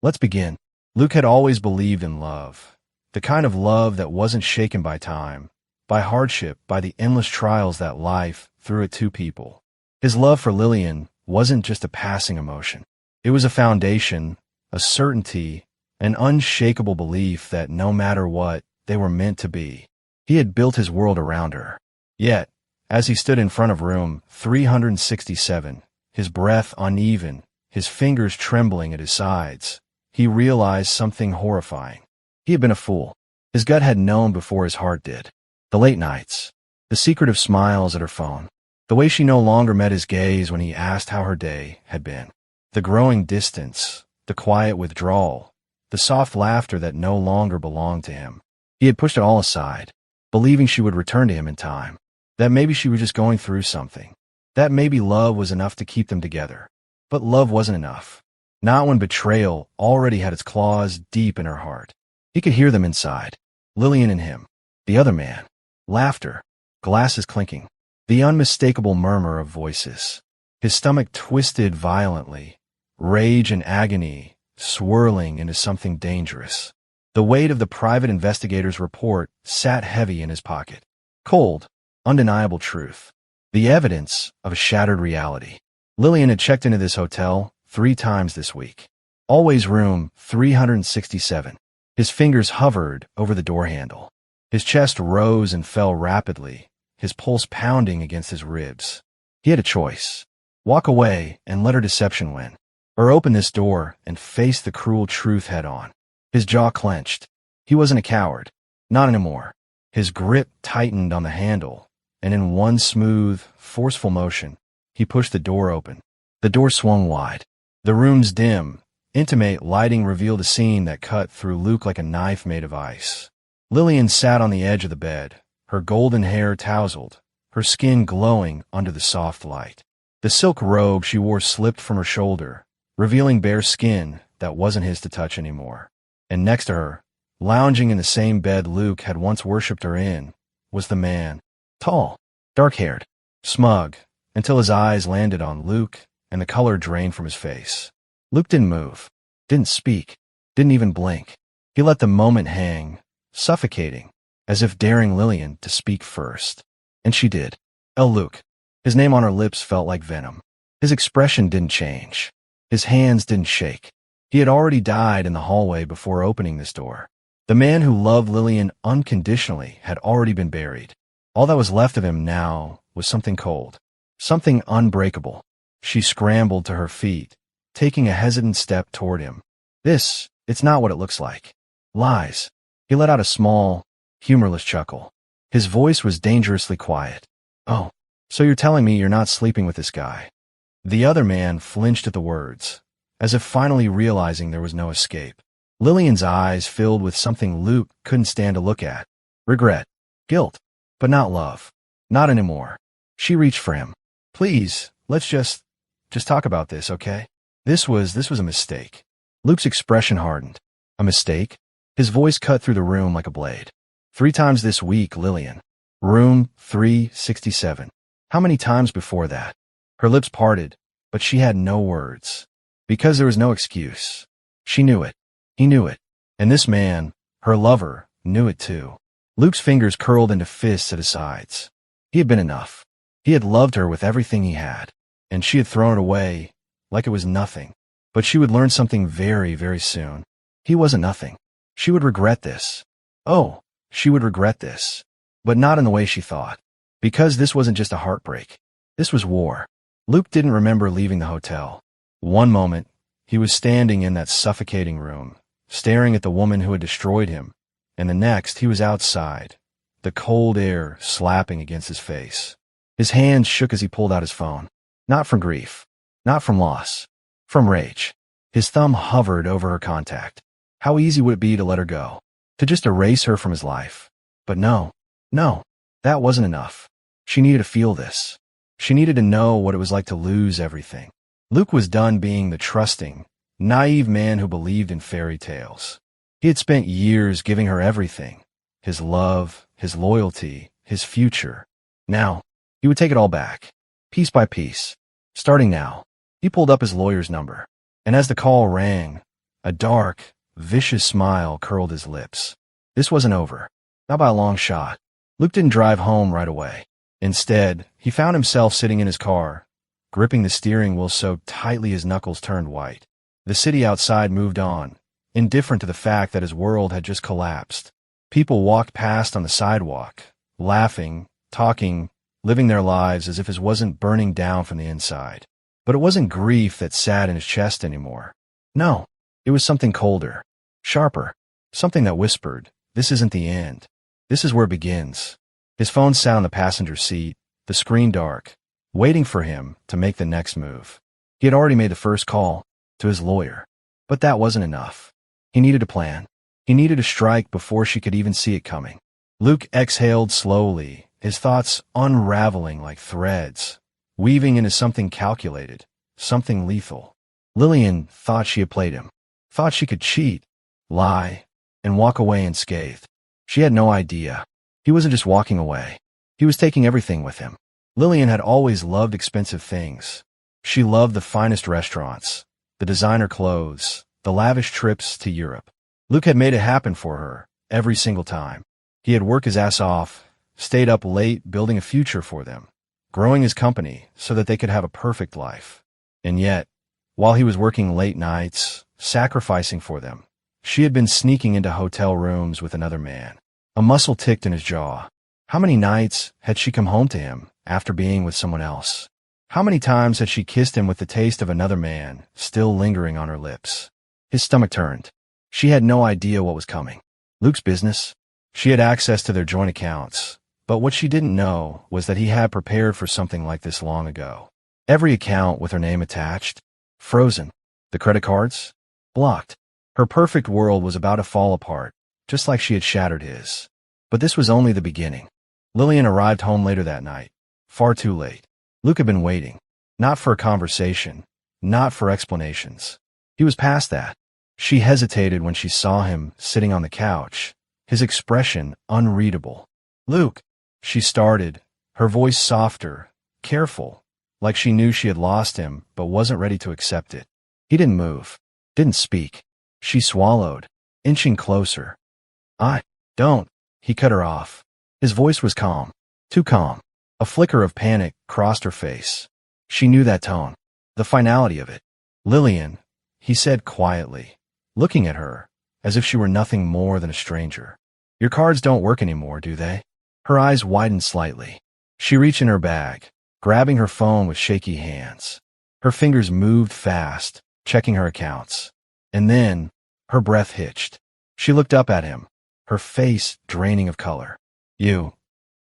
Let's begin. Luke had always believed in love. The kind of love that wasn't shaken by time, by hardship, by the endless trials that life threw at two people. His love for Lillian wasn't just a passing emotion. It was a foundation, a certainty, an unshakable belief that no matter what, they were meant to be. He had built his world around her. Yet, as he stood in front of room 367, his breath uneven, his fingers trembling at his sides, he realized something horrifying. He had been a fool. His gut had known before his heart did. The late nights, the secretive smiles at her phone, the way she no longer met his gaze when he asked how her day had been, the growing distance, the quiet withdrawal, the soft laughter that no longer belonged to him. He had pushed it all aside, believing she would return to him in time, that maybe she was just going through something, that maybe love was enough to keep them together. But love wasn't enough. Not when betrayal already had its claws deep in her heart. He could hear them inside, Lillian and him, the other man, laughter, glasses clinking, the unmistakable murmur of voices. His stomach twisted violently, rage and agony swirling into something dangerous. The weight of the private investigator's report sat heavy in his pocket. Cold, undeniable truth. The evidence of a shattered reality. Lillian had checked into this hotel 3 times this week. Always room 367. His fingers hovered over the door handle. His chest rose and fell rapidly, his pulse pounding against his ribs. He had a choice. Walk away and let her deception win, or open this door and face the cruel truth head-on. His jaw clenched. He wasn't a coward. Not anymore. His grip tightened on the handle, and in one smooth, forceful motion, he pushed the door open. The door swung wide. The room's dim, intimate lighting revealed a scene that cut through Luke like a knife made of ice. Lillian sat on the edge of the bed, her golden hair tousled, her skin glowing under the soft light. The silk robe she wore slipped from her shoulder, revealing bare skin that wasn't his to touch anymore. And next to her, lounging in the same bed Luke had once worshipped her in, was the man. Tall, dark-haired, smug, until his eyes landed on Luke and the color drained from his face. Luke didn't move, didn't speak, didn't even blink. He let the moment hang, suffocating, as if daring Lillian to speak first. And she did. Luke. His name on her lips felt like venom. His expression didn't change. His hands didn't shake. He had already died in the hallway before opening this door. The man who loved Lillian unconditionally had already been buried. All that was left of him now was something cold, something unbreakable. She scrambled to her feet, taking a hesitant step toward him. It's not what it looks like. Lies. He let out a small, humorless chuckle. His voice was dangerously quiet. Oh, so you're telling me you're not sleeping with this guy? The other man flinched at the words, as if finally realizing there was no escape. Lillian's eyes filled with something Luke couldn't stand to look at. Regret. Guilt. But not love. Not anymore. She reached for him. Please, let's just talk about this, okay? This was a mistake. Luke's expression hardened. A mistake? His voice cut through the room like a blade. 3 times this week, Lillian. Room 367. How many times before that? Her lips parted, but she had no words. Because there was no excuse. She knew it. He knew it. And this man, her lover, knew it too. Luke's fingers curled into fists at his sides. He had been enough. He had loved her with everything he had, and she had thrown it away like it was nothing. But she would learn something very, very soon. He wasn't nothing. She would regret this. Oh, she would regret this. But not in the way she thought. Because this wasn't just a heartbreak. This was war. Luke didn't remember leaving the hotel. One moment, he was standing in that suffocating room, staring at the woman who had destroyed him, and the next he was outside, the cold air slapping against his face. His hands shook as he pulled out his phone. Not from grief, not from loss, from rage. His thumb hovered over her contact. How easy would it be to let her go, to just erase her from his life? But no, that wasn't enough. She needed to feel this. She needed to know what it was like to lose everything. Luke was done being the trusting, naive man who believed in fairy tales. He had spent years giving her everything, his love, his loyalty, his future. Now, he would take it all back, piece by piece. Starting now, he pulled up his lawyer's number, and as the call rang, A dark, vicious smile curled his lips. This wasn't over. Not by a long shot. Luke didn't drive home right away. Instead, he found himself sitting in his car, gripping the steering wheel so tightly his knuckles turned white. The city outside moved on, indifferent to the fact that his world had just collapsed. People walked past on the sidewalk, laughing, talking, living their lives as if it wasn't burning down from the inside. But it wasn't grief that sat in his chest anymore. No, it was something colder, sharper, something that whispered, "This isn't the end. This is where it begins." His phone sat on the passenger seat, the screen dark, waiting for him to make the next move. He had already made the first call, to his lawyer. But that wasn't enough. He needed a plan. He needed a strike before she could even see it coming. Luke exhaled slowly, his thoughts unraveling like threads, weaving into something calculated, something lethal. Lillian thought she had played him, thought she could cheat, lie, and walk away unscathed. She had no idea. He wasn't just walking away. He was taking everything with him. Lillian had always loved expensive things. She loved the finest restaurants, the designer clothes, the lavish trips to Europe. Luke had made it happen for her, every single time. He had worked his ass off, stayed up late building a future for them, growing his company so that they could have a perfect life. And yet, while he was working late nights, sacrificing for them, she had been sneaking into hotel rooms with another man. A muscle ticked in his jaw. How many nights had she come home to him after being with someone else? How many times had she kissed him with the taste of another man still lingering on her lips? His stomach turned. She had no idea what was coming. Luke's business? She had access to their joint accounts, but what she didn't know was that he had prepared for something like this long ago. Every account with her name attached, frozen. The credit cards? Blocked. Her perfect world was about to fall apart, just like she had shattered his. But this was only the beginning. Lillian arrived home later that night, far too late. Luke had been waiting, not for a conversation, not for explanations. He was past that. She hesitated when she saw him sitting on the couch, his expression unreadable. "Luke," she started, her voice softer, careful, like she knew she had lost him but wasn't ready to accept it. He didn't move, didn't speak. She swallowed, inching closer. "I don't," he cut her off. His voice was calm, too calm. A flicker of panic crossed her face. She knew that tone, the finality of it. "Lillian," he said quietly, looking at her as if she were nothing more than a stranger. "Your cards don't work anymore, do they?" Her eyes widened slightly. She reached in her bag, grabbing her phone with shaky hands. Her fingers moved fast, checking her accounts. And then, her breath hitched. She looked up at him, her face draining of color.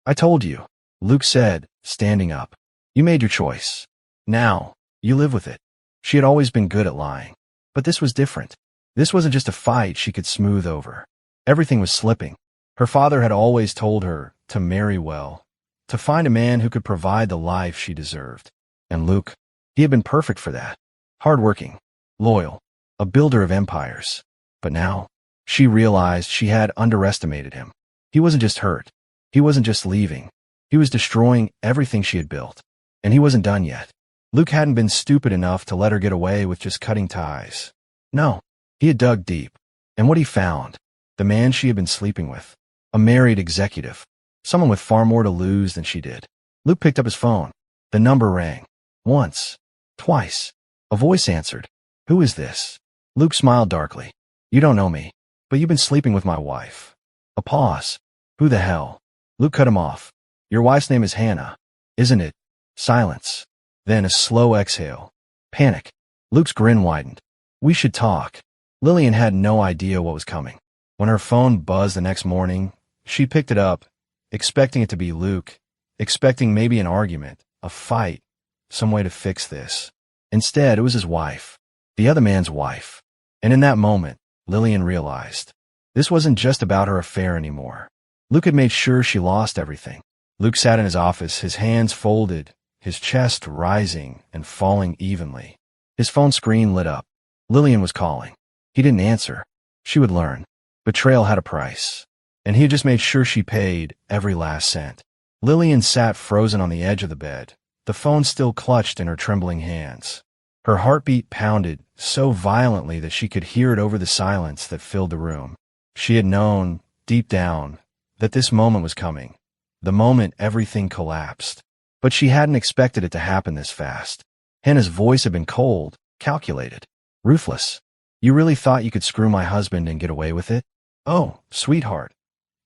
I told you," Luke said, standing up. "You made your choice. Now, you live with it." She had always been good at lying. But this was different. This wasn't just a fight she could smooth over. Everything was slipping. Her father had always told her to marry well, to find a man who could provide the life she deserved. And Luke, he had been perfect for that. Hardworking, loyal, a builder of empires. But now, she realized she had underestimated him. He wasn't just hurt. He wasn't just leaving. He was destroying everything she had built. And he wasn't done yet. Luke hadn't been stupid enough to let her get away with just cutting ties. No, he had dug deep. And what he found, the man she had been sleeping with, a married executive, someone with far more to lose than she did. Luke picked up his phone. The number rang. Once. Twice. A voice answered. "Who is this?" Luke smiled darkly. "You don't know me, but you've been sleeping with my wife." A pause. "Who the hell?" Luke cut him off. "Your wife's name is Hannah, isn't it?" Silence. Then a slow exhale. Panic. Luke's grin widened. "We should talk." Lillian had no idea what was coming. When her phone buzzed the next morning, she picked it up, expecting it to be Luke, expecting maybe an argument, a fight, some way to fix this. Instead, it was his wife, the other man's wife. And in that moment, Lillian realized this wasn't just about her affair anymore. Luke had made sure she lost everything. Luke sat in his office, his hands folded, his chest rising and falling evenly. His phone screen lit up. Lillian was calling. He didn't answer. She would learn. Betrayal had a price, and he had just made sure she paid every last cent. Lillian sat frozen on the edge of the bed, the phone still clutched in her trembling hands. Her heartbeat pounded so violently that she could hear it over the silence that filled the room. She had known, deep down, that this moment was coming, the moment everything collapsed. But she hadn't expected it to happen this fast. Hannah's voice had been cold, calculated, ruthless. You really thought you could screw my husband and get away with it? Oh, sweetheart.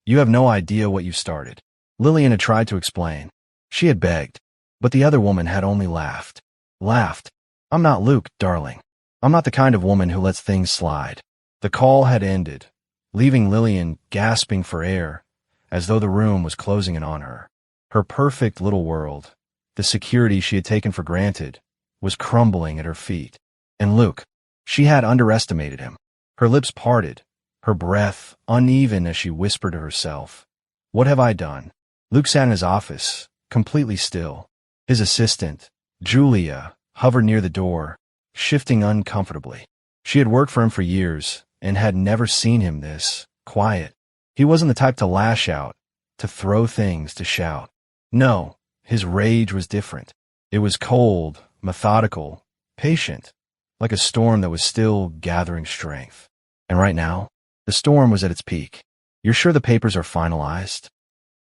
You have no idea what you've started. Lillian had tried to explain. She had begged. But the other woman had only laughed. Laughed. I'm not Luke, darling. I'm not the kind of woman who lets things slide. The call had ended, leaving Lillian gasping for air, as though the room was closing in on her. Her perfect little world, the security she had taken for granted, was crumbling at her feet. And Luke, she had underestimated him. Her lips parted, her breath uneven as she whispered to herself, "What have I done?" Luke sat in his office, completely still. His assistant, Julia, hovered near the door, shifting uncomfortably. She had worked for him for years and had never seen him this quiet. He wasn't the type to lash out, to throw things, to shout. No, his rage was different. It was cold, methodical, patient, like a storm that was still gathering strength. And right now, the storm was at its peak. "You're sure the papers are finalized?"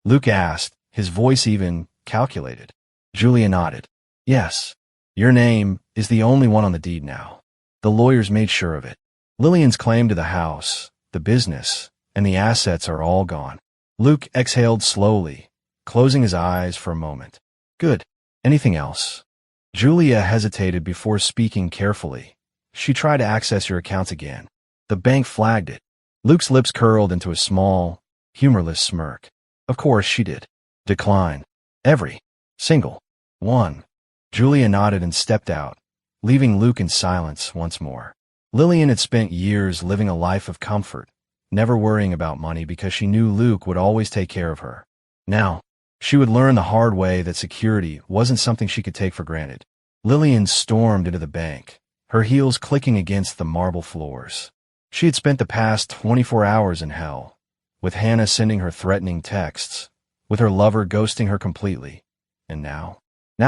Luke asked, his voice even calculated. Julia nodded. "Yes. Your name is the only one on the deed now. The lawyers made sure of it. Lillian's claim to the house, the business, and the assets are all gone." Luke exhaled slowly, closing his eyes for a moment. "Good. Anything else?" Julia hesitated before speaking carefully. "She tried to access your accounts again. The bank flagged it." Luke's lips curled into a small, humorless smirk. "Of course she did. Decline. Every single one." Julia nodded and stepped out, leaving Luke in silence once more. Lillian had spent years living a life of comfort, never worrying about money because she knew Luke would always take care of her. Now, she would learn the hard way that security wasn't something she could take for granted. Lillian stormed into the bank, her heels clicking against the marble floors. She had spent the past 24 hours in hell, with Hannah sending her threatening texts, with her lover ghosting her completely. And now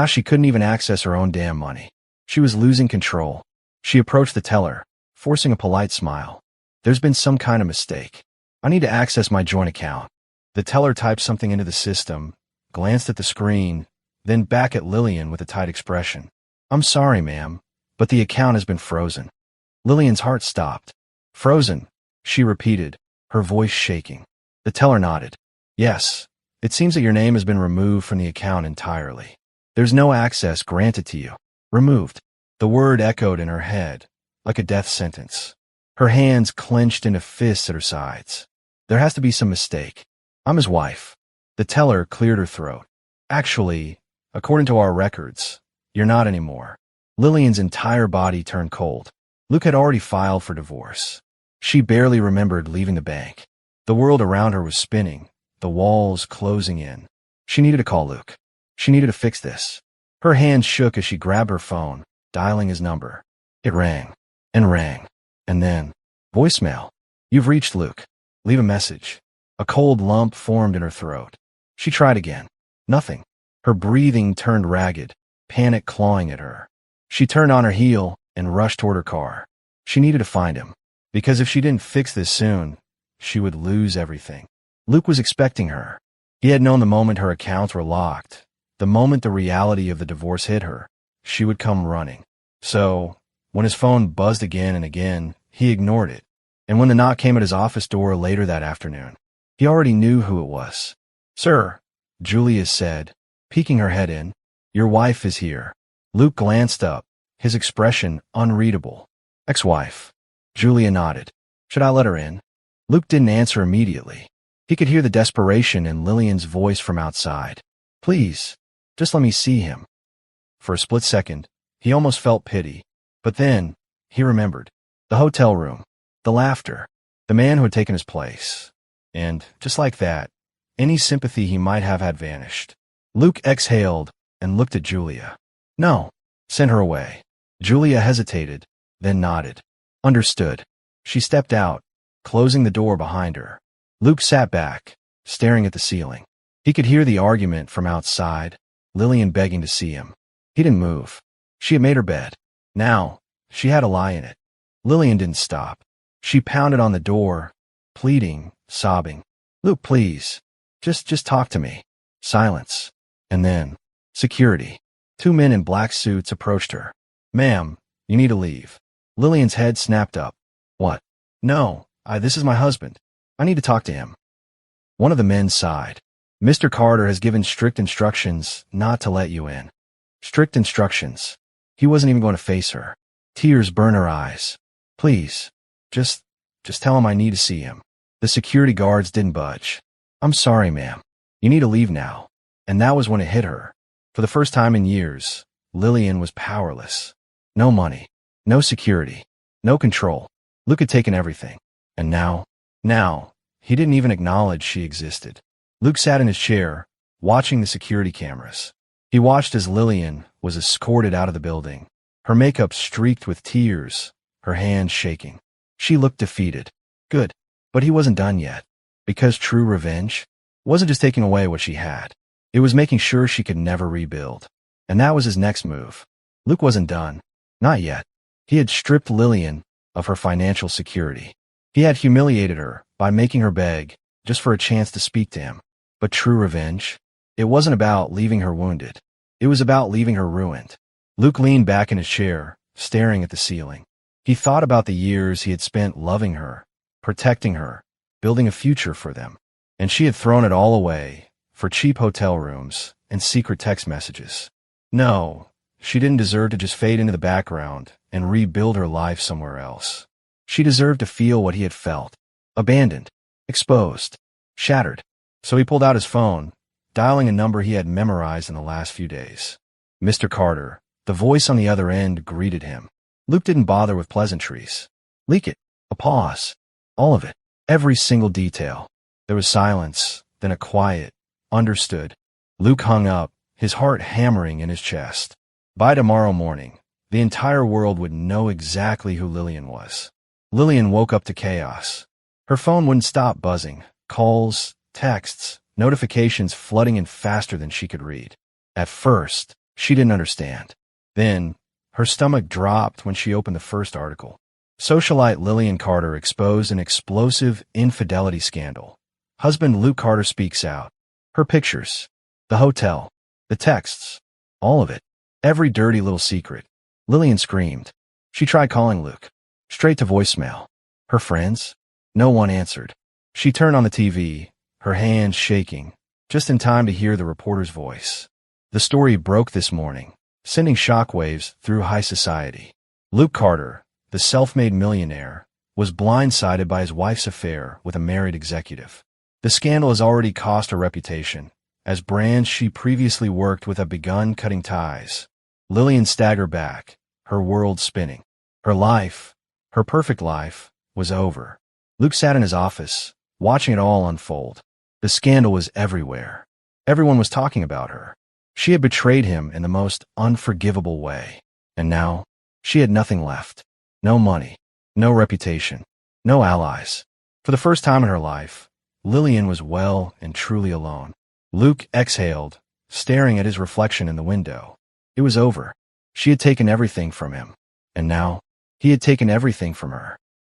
she couldn't even access her own damn money. She was losing control. She approached the teller, forcing a polite smile. "There's been some kind of mistake. I need to access my joint account." The teller typed something into the system, glanced at the screen, then back at Lillian with a tight expression. "I'm sorry, ma'am, but the account has been frozen." Lillian's heart stopped. "Frozen," she repeated, her voice shaking. The teller nodded. "Yes, it seems that your name has been removed from the account entirely. There's no access granted to you. Removed." The word echoed in her head, like a death sentence. Her hands clenched into fists at her sides. "There has to be some mistake. I'm his wife." The teller cleared her throat. "Actually, according to our records, you're not anymore." Lillian's entire body turned cold. Luke had already filed for divorce. She barely remembered leaving the bank. The world around her was spinning, the walls closing in. She needed to call Luke. She needed to fix this. Her hands shook as she grabbed her phone, dialing his number. It rang, and rang, and then, voicemail. "You've reached Luke. Leave a message." A cold lump formed in her throat. She tried again. Nothing. Her breathing turned ragged, panic clawing at her. She turned on her heel and rushed toward her car. She needed to find him, because if she didn't fix this soon, she would lose everything. Luke was expecting her. He had known the moment her accounts were locked, the moment the reality of the divorce hit her, she would come running. So, when his phone buzzed again and again, he ignored it. And when the knock came at his office door later that afternoon, he already knew who it was. "Sir," Julia said, peeking her head in, "your wife is here." Luke glanced up, his expression unreadable. "Ex-wife." Julia nodded. "Should I let her in?" Luke didn't answer immediately. He could hear the desperation in Lillian's voice from outside. "Please, just let me see him." For a split second, he almost felt pity. But then, he remembered. The hotel room, the laughter, the man who had taken his place. And, just like that, any sympathy he might have had vanished. Luke exhaled and looked at Julia. "No, send her away." Julia hesitated, then nodded. "Understood." She stepped out, closing the door behind her. Luke sat back, staring at the ceiling. He could hear the argument from outside, Lillian begging to see him. He didn't move. She had made her bed. Now, she had a lie in it. Lillian didn't stop. She pounded on the door, pleading, sobbing. Luke, please. Just talk to me. Silence. And then, security. 2 men in black suits approached her. Ma'am, you need to leave. Lillian's head snapped up. What? No, this is my husband. I need to talk to him. One of the men sighed. Mr. Carter has given strict instructions not to let you in. Strict instructions. He wasn't even going to face her. Tears burned her eyes. Please, just tell him I need to see him. The security guards didn't budge. I'm sorry, ma'am. You need to leave now. And that was when it hit her. For the first time in years, Lillian was powerless. No money, no security, no control. Luke had taken everything. And now, he didn't even acknowledge she existed. Luke sat in his chair, watching the security cameras. He watched as Lillian was escorted out of the building, her makeup streaked with tears, her hands shaking. She looked defeated. Good. But he wasn't done yet. Because true revenge wasn't just taking away what she had. It was making sure she could never rebuild. And that was his next move. Luke wasn't done. Not yet. He had stripped Lillian of her financial security. He had humiliated her by making her beg just for a chance to speak to him. But true revenge? It wasn't about leaving her wounded. It was about leaving her ruined. Luke leaned back in his chair, staring at the ceiling. He thought about the years he had spent loving her, protecting her, building a future for them. And she had thrown it all away for cheap hotel rooms and secret text messages. No, she didn't deserve to just fade into the background and rebuild her life somewhere else. She deserved to feel what he had felt. Abandoned, exposed, shattered. So he pulled out his phone, dialing a number he had memorized in the last few days. Mr. Carter, the voice on the other end, greeted him. Luke didn't bother with pleasantries. Leak it. A pause. All of it. Every single detail. There was silence, then a quiet, understood. Luke hung up, his heart hammering in his chest. By tomorrow morning, the entire world would know exactly who Lillian was. Lillian woke up to chaos. Her phone wouldn't stop buzzing. Calls, texts, notifications flooding in faster than she could read. At first, she didn't understand. Then, her stomach dropped when she opened the first article. Socialite Lillian Carter exposed an explosive infidelity scandal. Husband Luke Carter speaks out. Her pictures, the hotel, the texts, all of it. Every dirty little secret. Lillian screamed. She tried calling Luke. Straight to voicemail. Her friends? No one answered. She turned on the TV, her hands shaking, just in time to hear the reporter's voice. The story broke this morning, sending shockwaves through high society. Luke Carter, the self-made millionaire, was blindsided by his wife's affair with a married executive. The scandal has already cost her reputation, as brands she previously worked with have begun cutting ties. Lillian staggered back, her world spinning. Her life, her perfect life, was over. Luke sat in his office, watching it all unfold. The scandal was everywhere. Everyone was talking about her. She had betrayed him in the most unforgivable way. And now, she had nothing left. No money, no reputation, no allies. For the first time in her life, Lillian was well and truly alone. Luke exhaled, staring at his reflection in the window. It was over. She had taken everything from him. And now, he had taken everything from her.